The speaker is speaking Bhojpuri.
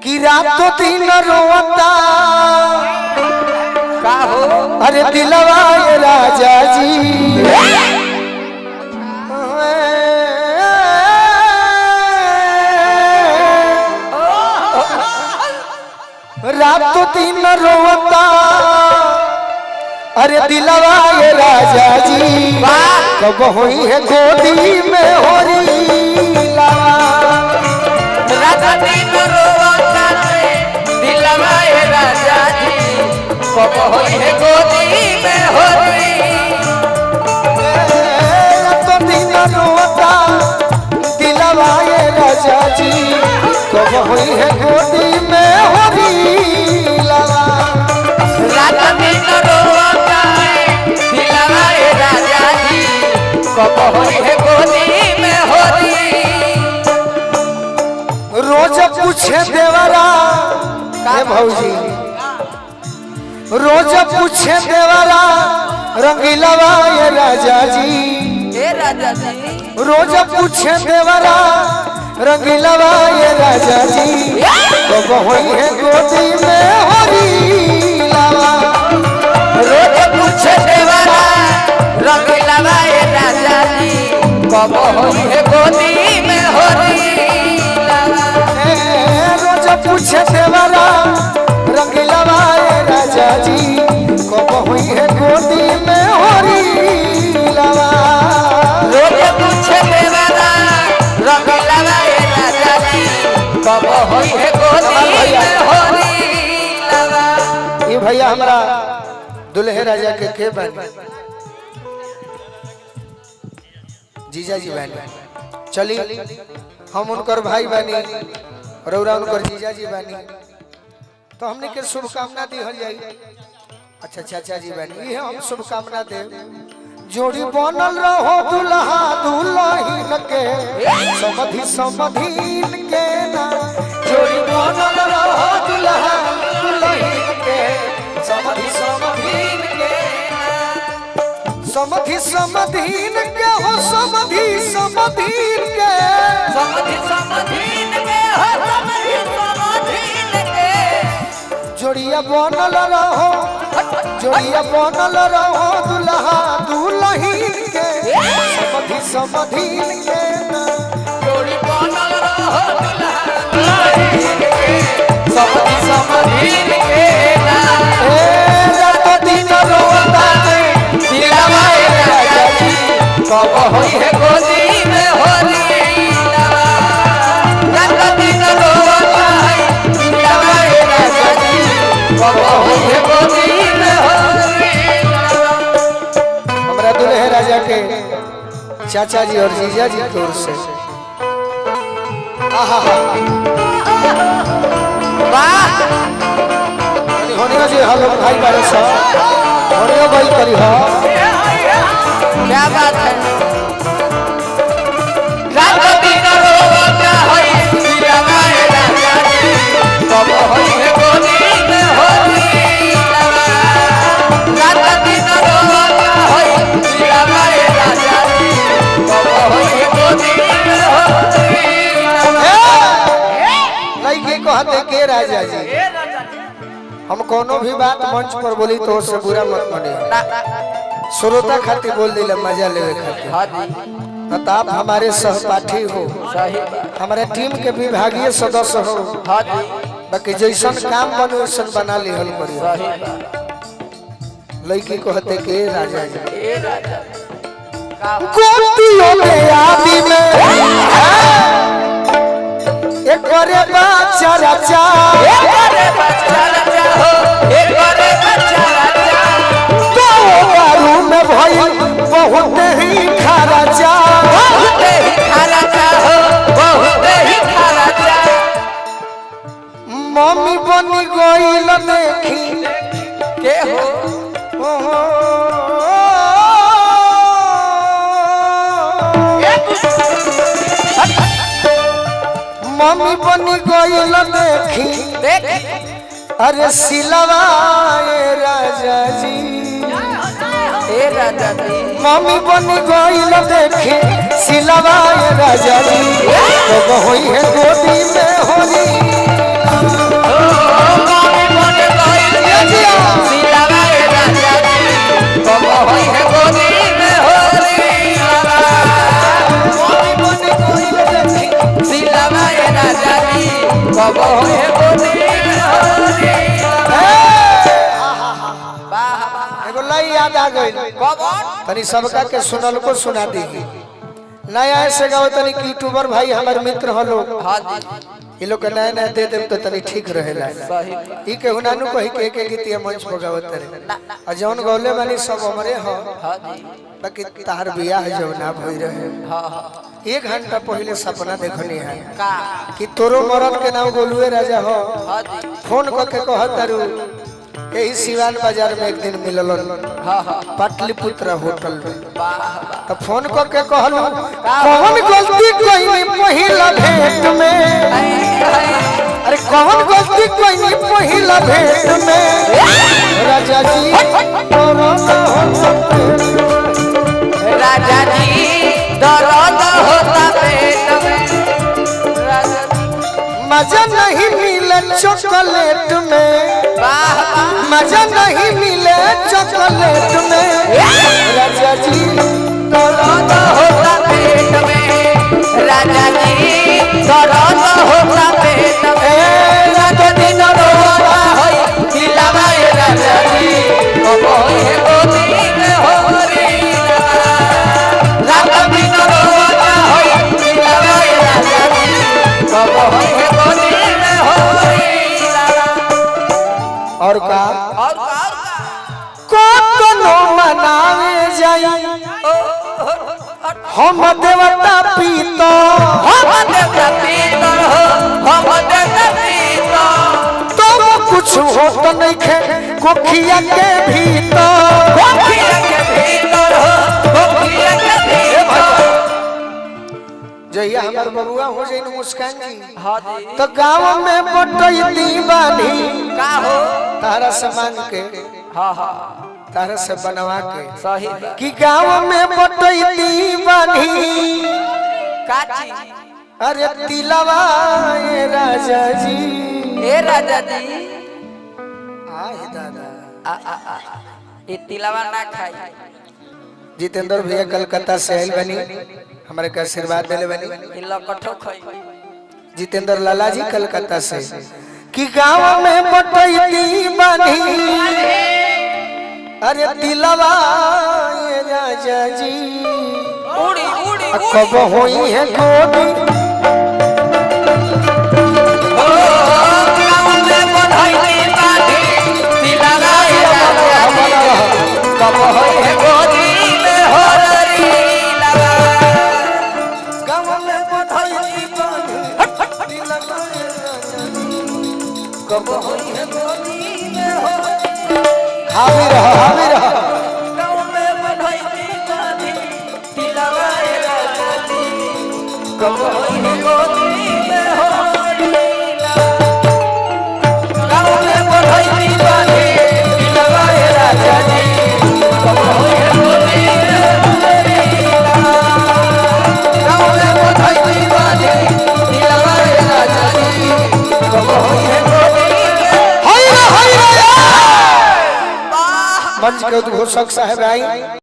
कि रातों दिन रोता का हो अरे दिलवा ये राजा जी रातों दिन रोता अरे दिलवा ये राजा जी कब हुई है गोदी में होरी लावा रातों दिन रोता दिलवा ये राजा जी कब हुई है गोदी में होरी रातों दिन रोता दिलवा ये राजा जी कब हुई है गोदी में होरी लावा रातों दिन रोता दिलवा ये राजा जी कब हुई है गोदी में होरी रोज पूछे देवरा हे भौजी रोज पूछे देवरा रंगीलवा ये राजा जी ए राजा जी रोज पूछे देवरा रंगीलवा ये राजा जी कब हुई है गोदी में होरी लावा रोज पूछे देवरा रंगीलवा ये राजा जी कब हुई है गोदी में होरी रोज पूछे देवरा रंगीलवा ये राजा जी कब हुई है गोदी में होरी लावा रोज पूछे देवरा रंगीलवा ये राजा जी कब हुई है गोदी में होरी ये भैया हमारा दुल्हे राजा के बन जीजा जी बहन चली हम उनकर भाई बनी रौरा उनकर जीजा जी बनी तो हमने के शुभकामना दी हल जाई अच्छा चाचा जी बनी ये हम शुभकामना दे जोड़ी बनल रहो दुल्हा दुल्हन के समधि समधीन के ना जोड़ी बनल रहो दुल्हा दुल्हन के समधि समधीन के समधि समधीन के हो समधि समधीन के समधि समधीन के हो समधि समधीन के जोड़िया बनल रहो जोड़िया बनल रहो दुल्हा दुल्हन के समधि समधीन के ना जोड़ी बनल रहो दुल्हा दुल्हन के समधि समधीन के ना रात दिन रोता दिलवा ये राजा जी कब हुई है गोदी में होरी रात दिन रोता है दिलवा ये राजा जी कब हुई है गोदी में होरी हमारा दुल्हे राजा के चाचा जी और जीजा जी की ओर से आहा वाह होने जी हेलो भाई बारे सा होने भाई करी हा क्या बात है रात दिन रोता है दिलवा ये राजा जी कब हुई है गोदी में होरी रात दिन रोता है दिलवा ये राजा जी कब हुई है गोदी में होरी लड़के कहते के राजा जी हम कोनो भी बात मंच पर बोली तो उससे बुरा मत मानिए श्रोता खातिर बोल दिला मजा लेवे खातिर हाँ जी तो आप हमारे सहपाठी हो सही बात हमारे टीम के विभागीय सदस्य हो हाँ जी बाकी जैसन काम बनो वैसन बना लिहल करिए सही बात लड़की कहते के राजा जी ए राजा का गोतियों में आदि में एक करे बच्चा राजा एक करे बच्चा राजा हो एक करे बच्चा राजा तो बारू में भई बहुत ही खराजा बहुत ही खराजा हो बहुत ही खराजा मम्मी बनी गईल देखी के हो मम्मी बनी गईल देखी देख अरे सिलवा ये राजा जी ए राजा जी मम्मी बन गईल देखे सिलवा ये राजा जी तो हुई है गोदी में होली कब होई है गोदी में होरी एगो लाई याद आ गई कब तनी सबका के सुनल को सुना दी नया ऐसे गाओ तनी यूट्यूबर भाई हमारे मित्र हलो हां जी ये लोग के नया नया दे देम तो तनी ठीक रहेला सही ई के हुनानु कहि के गीतिया मंच पर गावत रे आ जौन गौले वाली सब हमरे हो हां जी बाकी तार बियाह जब ना भई रहे हां हां 1 घंटा पहले सपना देखनी है का कि तोरो मरद के नाम गोलुए राजा हो हां जी फोन करके कहतरू यही सिवान बाजार में एक दिन मिलल हां हां पाटलिपुत्र होटल में वाह तो फोन करके कहलू कौन गलती कोई पहिला भेंट में अरे कौन गलती कोई पहिला भेंट में राजा जी राजा जी दर्द होता पेट में राजा जी मजा नहीं मिले चॉकलेट में वाह मजा नहीं मिले चॉकलेट में राजा जी दर्द होता पेट में राजा जी दर्द होता पेट में रात दिन रोता होई दिलवा राजा जी कब होई है गोदी में होरी रात दिन रोता होई दिलवा राजा जी कब होई है गोदी में होरी और का और कोनो मनावे जाई हम देवता पीतो हम देवता पीतर हो हम देवता पीतर तुम कुछ होत नहीं खे कोखिया के भीतर गोखिया के भीतर हो गोखिया के भीतर जइया हमार बबुआ हो जइन मुस्कान जी हां जी तो गांव में बटैती बानी का हो तारा सामान के हां हां तारा से बनवा के सही कि गांव में बटैती बानी का चीज अरे तिलवा ए राजा जी ए राजा जी आए दादा ये तिलवा ना खाई जितेंद्र भैया कलकत्ता से आयल बनी हमारे का आशीर्वाद देले बनी ये लकठो खाई जितेंद्र लाला जी कलकत्ता से कि गांव में बटैती बानी अरे तिलवा ये राजा जी उड़ी उड़ी कब होई है गोदी ओ गाँव में बधाई बाधी तिलवा राजा जी कब होई है गोदी में होरी लगा गांव में बटैती बानी तिलवा ये राजा जी कब होई है गोदी में हावी रहा गाँव में बधाई बाधी तिलवा राजा जी कब होई है गोदी में होरी लगा गाँव में बधाई बाधी तिलवा राजा जी कब होई है गोदी में होरी लगा गाँव में बधाई बाधी तिलवा राजा जी कब होई है गोदी में मंच के उद्घोषक साहब आई